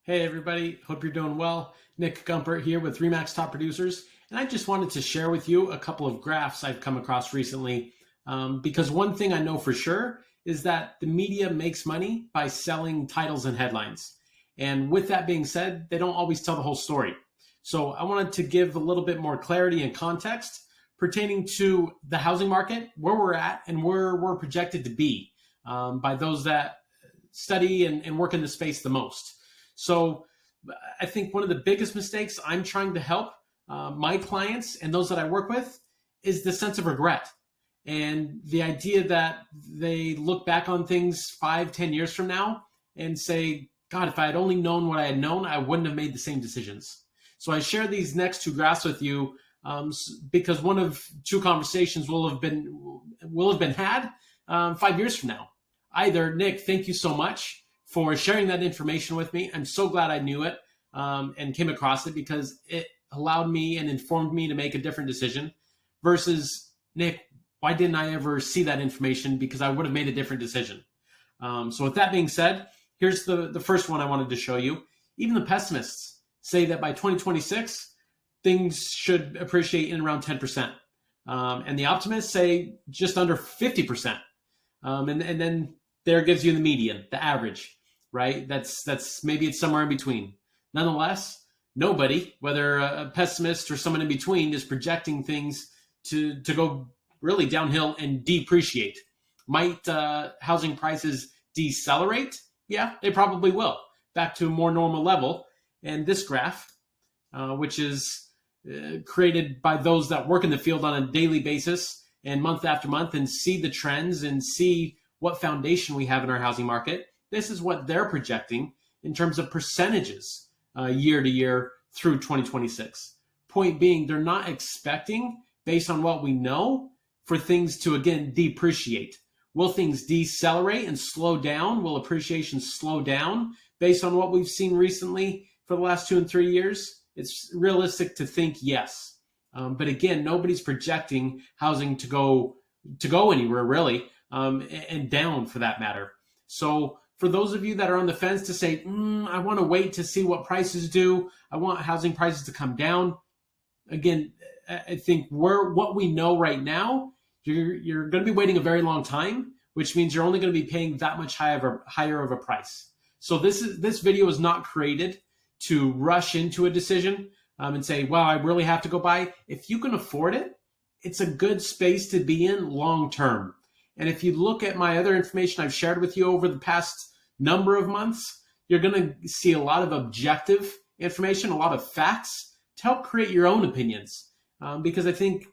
Hey everybody, hope you're doing well. Nick Gumpert here with Remax Top Producers, and I just wanted to share with you a couple of graphs I've come across recently. Because one thing I know for sure is that the media makes money by selling titles and headlines. And with that being said, they don't always tell the whole story. So I wanted to give a little bit more clarity and context pertaining to the housing market, where we're at, and where we're projected to be by those that study and work in the space the most. So I think one of the biggest mistakes I'm trying to help my clients and those that I work with is the sense of regret and the idea that they look back on things 5, 10 years from now and say, God, if I had only known what I had known, I wouldn't have made the same decisions. So I share these next two graphs with you because one of two conversations will have been had 5 years from now. Either, Nick, thank you so much for sharing that information with me. I'm so glad I knew it and came across it because it allowed me and informed me to make a different decision versus, Nick, why didn't I ever see that information? Because I would have made a different decision. So with that being said, here's the first one I wanted to show you. Even the pessimists say that by 2026, things should appreciate in around 10%. And the optimists say just under 50%. And then there gives you the median, the average, right? That's maybe it's somewhere in between. Nonetheless, nobody, whether a pessimist or someone in between, is projecting things to go really downhill and depreciate. Might housing prices decelerate? Yeah, they probably will, back to a more normal level. And this graph, which is created by those that work in the field on a daily basis and month after month and see the trends and see what foundation we have in our housing market. This is what they're projecting in terms of percentages year to year through 2026. Point being, they're not expecting, based on what we know, for things to, again, depreciate. Will things decelerate and slow down? Will appreciation slow down based on what we've seen recently for the last 2 and 3 years? It's realistic to think yes. But again, nobody's projecting housing to go anywhere, really. And down for that matter. So for those of you that are on the fence to say, I want to wait to see what prices do, I want housing prices to come down. Again, I think what we know right now, you're going to be waiting a very long time, which means you're only going to be paying that much higher of a price. So this video is not created to rush into a decision and say, well, I really have to go buy. If you can afford it, it's a good space to be in long term. And if you look at my other information I've shared with you over the past number of months, you're going to see a lot of objective information, a lot of facts to help create your own opinions. Because I think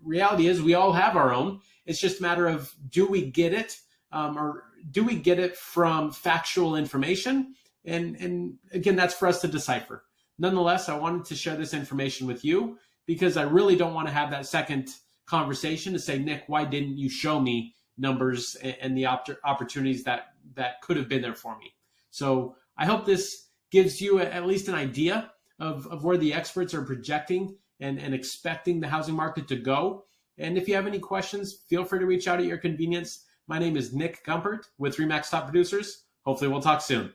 reality is we all have our own. It's just a matter of, do we get it or do we get it from factual information? And again, that's for us to decipher. Nonetheless, I wanted to share this information with you because I really don't want to have that second conversation to say, Nick, why didn't you show me numbers and the opportunities that could have been there for me? So I hope this gives you at least an idea of where the experts are projecting and expecting the housing market to go. And if you have any questions, feel free to reach out at your convenience. My name is Nick Gumpert with Remax Top Producers. Hopefully we'll talk soon.